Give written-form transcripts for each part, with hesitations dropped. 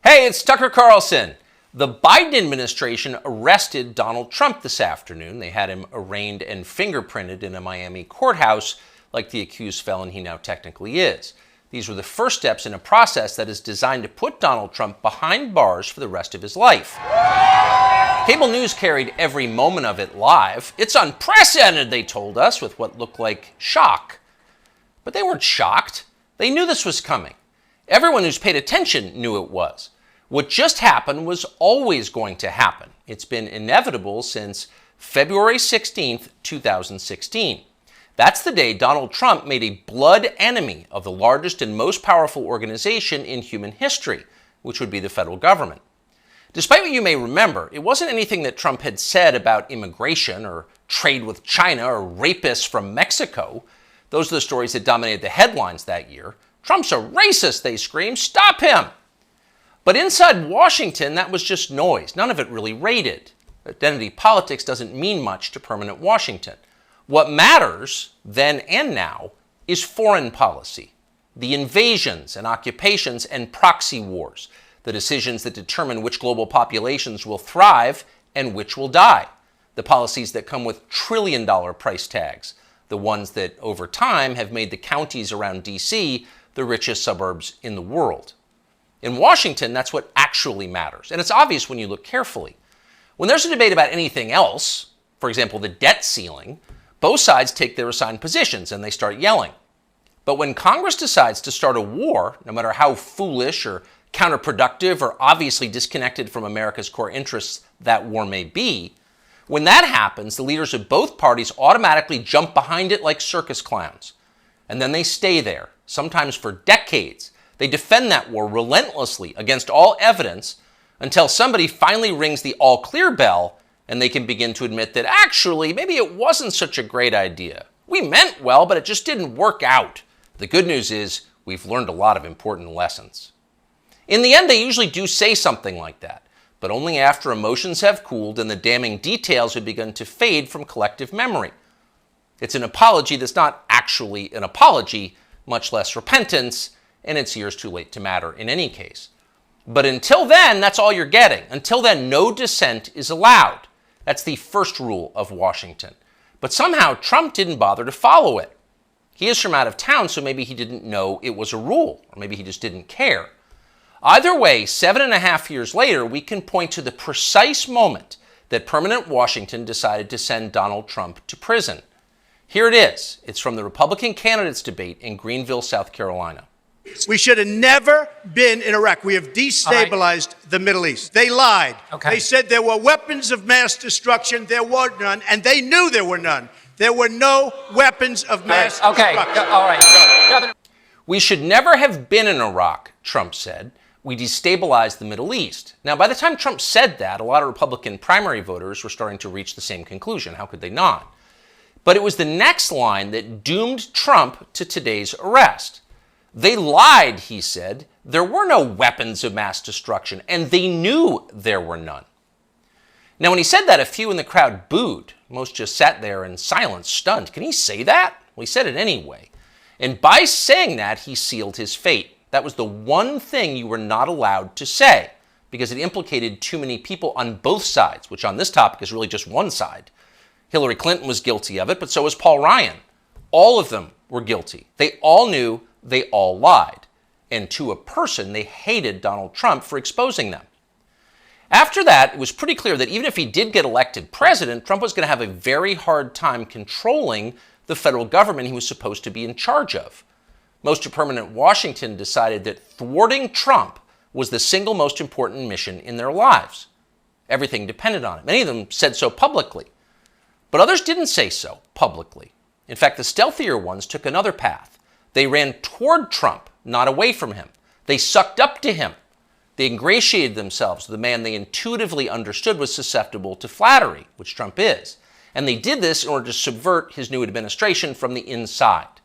Hey, it's Tucker Carlson. The Biden administration arrested Donald Trump this afternoon. They had him arraigned and fingerprinted in a Miami courthouse like the accused felon he now technically is. These were the first steps in a process that is designed to put Donald Trump behind bars for the rest of his life. Cable news carried every moment of it live. It's unprecedented, they told us, with what looked like shock. But they weren't shocked. They knew this was coming. Everyone who's paid attention knew it was. What just happened was always going to happen. It's been inevitable since February 16th, 2016. That's the day Donald Trump made a blood enemy of the largest and most powerful organization in human history, which would be the federal government. Despite what you may remember, it wasn't anything that Trump had said about immigration or trade with China or rapists from Mexico. Those are the stories that dominated the headlines that year. Trump's a racist, they screamed. Stop him! But inside Washington, that was just noise. None of it really rated. Identity politics doesn't mean much to permanent Washington. What matters, then and now, is foreign policy. The invasions and occupations and proxy wars. The decisions that determine which global populations will thrive and which will die. The policies that come with trillion-dollar price tags. The ones that, over time, have made the counties around D.C. the richest suburbs in the world. In Washington, that's what actually matters. And it's obvious when you look carefully. When there's a debate about anything else, for example, the debt ceiling, both sides take their assigned positions and they start yelling. But when Congress decides to start a war, no matter how foolish or counterproductive or obviously disconnected from America's core interests that war may be, when that happens, the leaders of both parties automatically jump behind it like circus clowns. And then they stay there, sometimes for decades. They defend that war relentlessly against all evidence until somebody finally rings the all-clear bell and they can begin to admit that actually, maybe it wasn't such a great idea. We meant well, but it just didn't work out. The good news is we've learned a lot of important lessons. In the end, they usually do say something like that, but only after emotions have cooled and the damning details have begun to fade from collective memory. It's an apology that's not actually an apology, much less repentance, and it's years too late to matter in any case. But until then, that's all you're getting. Until then, no dissent is allowed. That's the first rule of Washington. But somehow, Trump didn't bother to follow it. He is from out of town, so maybe he didn't know it was a rule, or maybe he just didn't care. Either way, 7.5 years later, we can point to the precise moment that permanent Washington decided to send Donald Trump to prison. Here it is. It's from the Republican candidates debate in Greenville, South Carolina. We should have never been in Iraq. We have destabilized the Middle East. They lied. Okay. They said there were weapons of mass destruction. There were none, and they knew there were none. There were no weapons of mass destruction. All right. We should never have been in Iraq, Trump said. We destabilized the Middle East. Now, by the time Trump said that, a lot of Republican primary voters were starting to reach the same conclusion. How could they not? But it was the next line that doomed Trump to today's arrest. They lied, he said. There were no weapons of mass destruction, and they knew there were none. Now, when he said that, a few in the crowd booed. Most just sat there in silence, stunned. Can he say that? Well, he said it anyway. And by saying that, he sealed his fate. That was the one thing you were not allowed to say, because it implicated too many people on both sides, which on this topic is really just one side. Hillary Clinton was guilty of it, but so was Paul Ryan. All of them were guilty. They all knew. They all lied. And to a person, they hated Donald Trump for exposing them. After that, it was pretty clear that even if he did get elected president, Trump was going to have a very hard time controlling the federal government he was supposed to be in charge of. Most of permanent Washington decided that thwarting Trump was the single most important mission in their lives. Everything depended on it. Many of them said so publicly. But others didn't say so publicly. In fact, the stealthier ones took another path. They ran toward Trump, not away from him. They sucked up to him. They ingratiated themselves with the man they intuitively understood was susceptible to flattery, which Trump is. And they did this in order to subvert his new administration from the inside.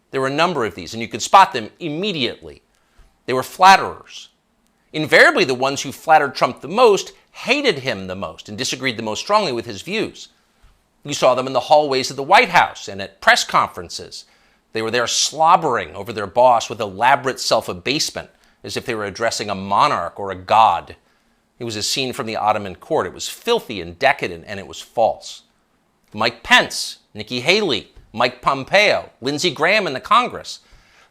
There were a number of these, and you could spot them immediately. They were flatterers. Invariably, the ones who flattered Trump the most hated him the most and disagreed the most strongly with his views. You saw them in the hallways of the White House and at press conferences. They were there slobbering over their boss with elaborate self-abasement, as if they were addressing a monarch or a god. It was a scene from the Ottoman court. It was filthy and decadent, and it was false. Mike Pence, Nikki Haley, Mike Pompeo, Lindsey Graham in the Congress,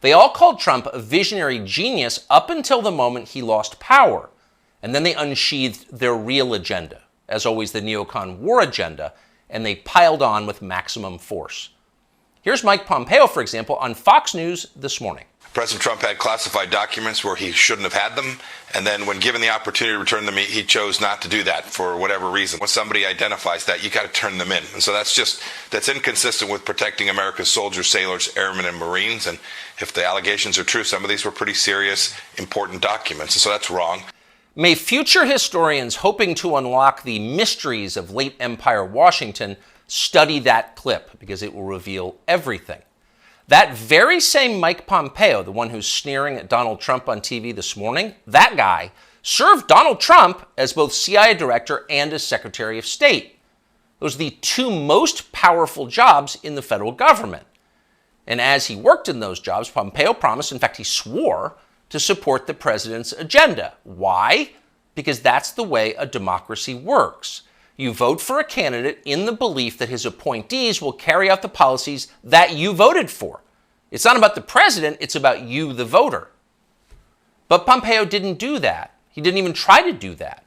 they all called Trump a visionary genius up until the moment he lost power. And then they unsheathed their real agenda, as always the neocon war agenda, and they piled on with maximum force. Here's Mike Pompeo, for example, on Fox News this morning. President Trump had classified documents where he shouldn't have had them, and then when given the opportunity to return them, he chose not to do that for whatever reason. When somebody identifies that, you got to turn them in. And so that's inconsistent with protecting America's soldiers, sailors, airmen, and Marines. And if the allegations are true, some of these were pretty serious, important documents. And so that's wrong. May future historians hoping to unlock the mysteries of late Empire Washington study that clip, because it will reveal everything. That very same Mike Pompeo, the one who's sneering at Donald Trump on TV this morning, that guy served Donald Trump as both CIA director and as Secretary of State. Those are the two most powerful jobs in the federal government. And as he worked in those jobs, Pompeo promised, in fact, he swore, to support the president's agenda. Why? Because that's the way a democracy works. You vote for a candidate in the belief that his appointees will carry out the policies that you voted for. It's not about the president, it's about you, the voter. But Pompeo didn't do that. He didn't even try to do that.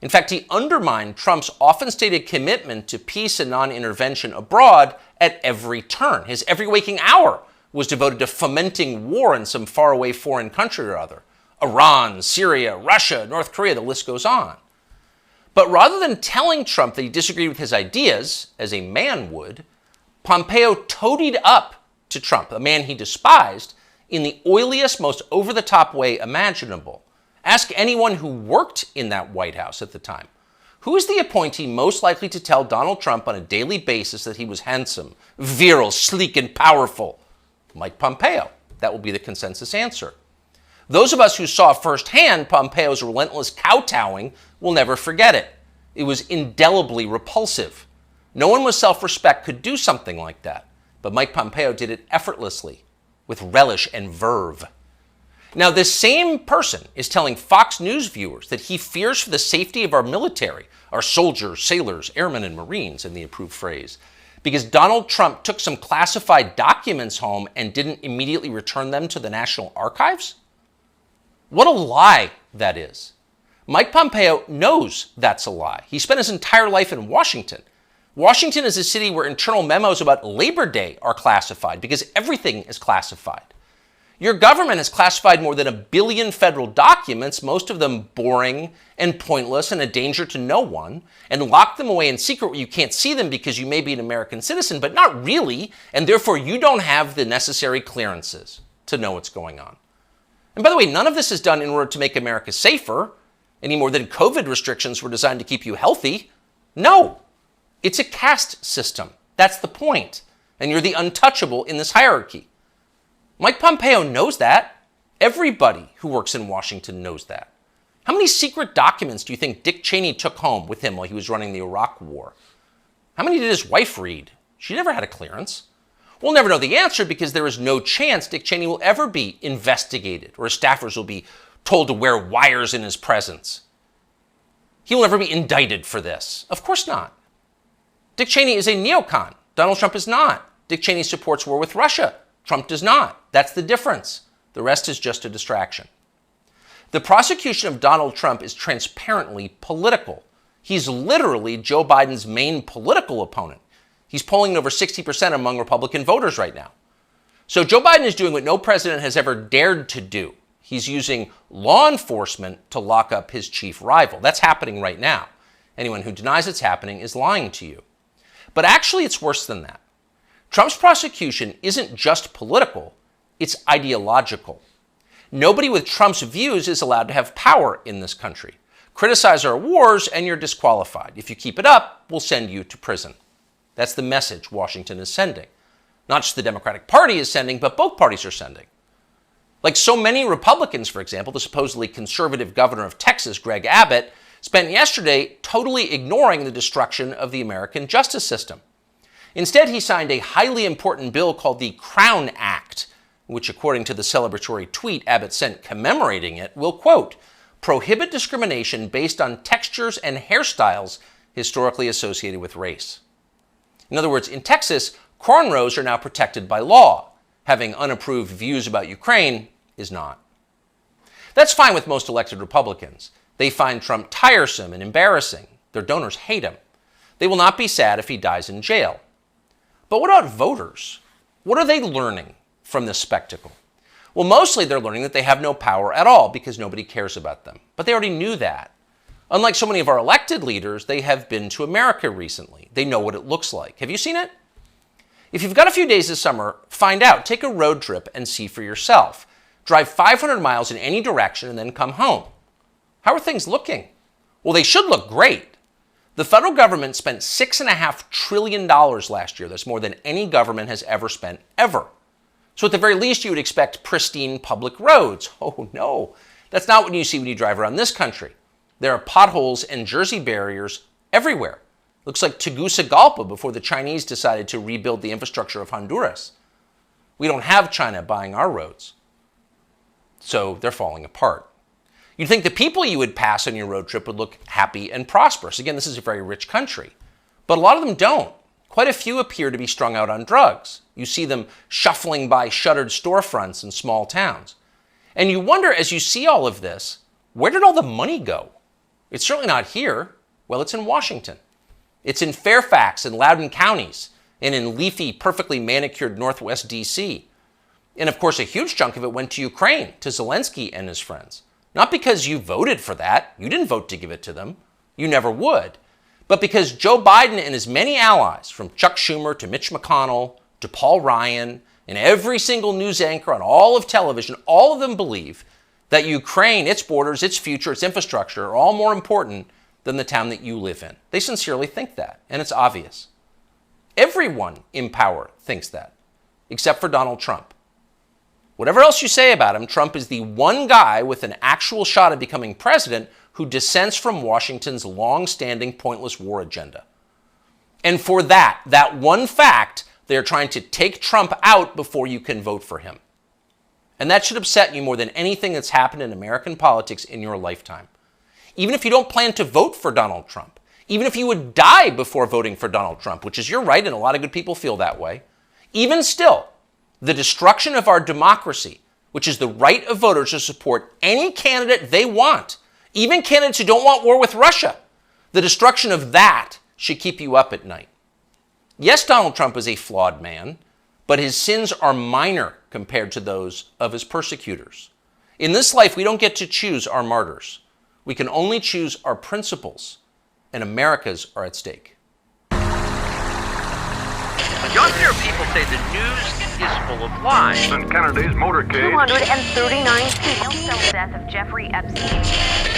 In fact, he undermined Trump's often stated commitment to peace and non-intervention abroad at every turn. His every waking hour was devoted to fomenting war in some faraway foreign country or other. Iran, Syria, Russia, North Korea, the list goes on. But rather than telling Trump that he disagreed with his ideas, as a man would, Pompeo toadied up to Trump, a man he despised, in the oiliest, most over-the-top way imaginable. Ask anyone who worked in that White House at the time. Who is the appointee most likely to tell Donald Trump on a daily basis that he was handsome, virile, sleek, and powerful? Mike Pompeo. That will be the consensus answer. Those of us who saw firsthand Pompeo's relentless kowtowing will never forget it. It was indelibly repulsive. No one with self-respect could do something like that. But Mike Pompeo did it effortlessly, with relish and verve. Now, this same person is telling Fox News viewers that he fears for the safety of our military, our soldiers, sailors, airmen, and Marines, in the approved phrase, because Donald Trump took some classified documents home and didn't immediately return them to the National Archives? What a lie that is. Mike Pompeo knows that's a lie. He spent his entire life in Washington. Washington is a city where internal memos about Labor Day are classified because everything is classified. Your government has classified more than 1 billion federal documents, most of them boring and pointless and a danger to no one, and locked them away in secret where you can't see them because you may be an American citizen, but not really, and therefore you don't have the necessary clearances to know what's going on. And by the way, none of this is done in order to make America safer, any more than COVID restrictions were designed to keep you healthy. No, it's a caste system. That's the point. And you're the untouchable in this hierarchy. Mike Pompeo knows that. Everybody who works in Washington knows that. How many secret documents do you think Dick Cheney took home with him while he was running the Iraq War? How many did his wife read? She never had a clearance. We'll never know the answer because there is no chance Dick Cheney will ever be investigated or his staffers will be told to wear wires in his presence. He will never be indicted for this. Of course not. Dick Cheney is a neocon. Donald Trump is not. Dick Cheney supports war with Russia. Trump does not. That's the difference. The rest is just a distraction. The prosecution of Donald Trump is transparently political. He's literally Joe Biden's main political opponent. He's polling over 60% among Republican voters right now. So Joe Biden is doing what no president has ever dared to do. He's using law enforcement to lock up his chief rival. That's happening right now. Anyone who denies it's happening is lying to you. But actually, it's worse than that. Trump's prosecution isn't just political, it's ideological. Nobody with Trump's views is allowed to have power in this country. Criticize our wars and you're disqualified. If you keep it up, we'll send you to prison. That's the message Washington is sending. Not just the Democratic Party is sending, but both parties are sending. Like so many Republicans, for example, the supposedly conservative governor of Texas, Greg Abbott, spent yesterday totally ignoring the destruction of the American justice system. Instead, he signed a highly important bill called the Crown Act, which according to the celebratory tweet Abbott sent commemorating it, will, quote, prohibit discrimination based on textures and hairstyles historically associated with race. In other words, in Texas, cornrows are now protected by law. Having unapproved views about Ukraine is not. That's fine with most elected Republicans. They find Trump tiresome and embarrassing. Their donors hate him. They will not be sad if he dies in jail. But what about voters? What are they learning from this spectacle? Well, mostly they're learning that they have no power at all because nobody cares about them. But they already knew that. Unlike so many of our elected leaders, they have been to America recently. They know what it looks like. Have you seen it? If you've got a few days this summer, find out. Take a road trip and see for yourself. Drive 500 miles in any direction and then come home. How are things looking? Well, they should look great. The federal government spent $6.5 trillion last year. That's more than any government has ever spent, ever. So at the very least, you would expect pristine public roads. Oh no, that's not what you see when you drive around this country. There are potholes and Jersey barriers everywhere. Looks like Tegucigalpa before the Chinese decided to rebuild the infrastructure of Honduras. We don't have China buying our roads. So they're falling apart. You'd think the people you would pass on your road trip would look happy and prosperous. Again, this is a very rich country. But a lot of them don't. Quite a few appear to be strung out on drugs. You see them shuffling by shuttered storefronts in small towns. And you wonder, as you see all of this, where did all the money go? It's certainly not here. Well, it's in Washington. It's in Fairfax and Loudoun counties, and in leafy, perfectly manicured Northwest D.C. And of course, a huge chunk of it went to Ukraine, to Zelensky and his friends. Not because you voted for that. You didn't vote to give it to them. You never would. But because Joe Biden and his many allies, from Chuck Schumer to Mitch McConnell to Paul Ryan, and every single news anchor on all of television, all of them believe that Ukraine, its borders, its future, its infrastructure are all more important than the town that you live in. They sincerely think that, and it's obvious. Everyone in power thinks that, except for Donald Trump. Whatever else you say about him, Trump is the one guy with an actual shot at becoming president who dissents from Washington's long-standing pointless war agenda. And for that one fact, they're trying to take Trump out before you can vote for him. And that should upset you more than anything that's happened in American politics in your lifetime. Even if you don't plan to vote for Donald Trump, even if you would die before voting for Donald Trump, which is your right and a lot of good people feel that way, even still, the destruction of our democracy, which is the right of voters to support any candidate they want, even candidates who don't want war with Russia, the destruction of that should keep you up at night. Yes, Donald Trump is a flawed man, but his sins are minor compared to those of his persecutors. In this life, we don't get to choose our martyrs. We can only choose our principles, and America's are at stake. You often hear people say the news is full of lies. In Kennedy's motorcade, 239 people. Death of Jeffrey Epstein.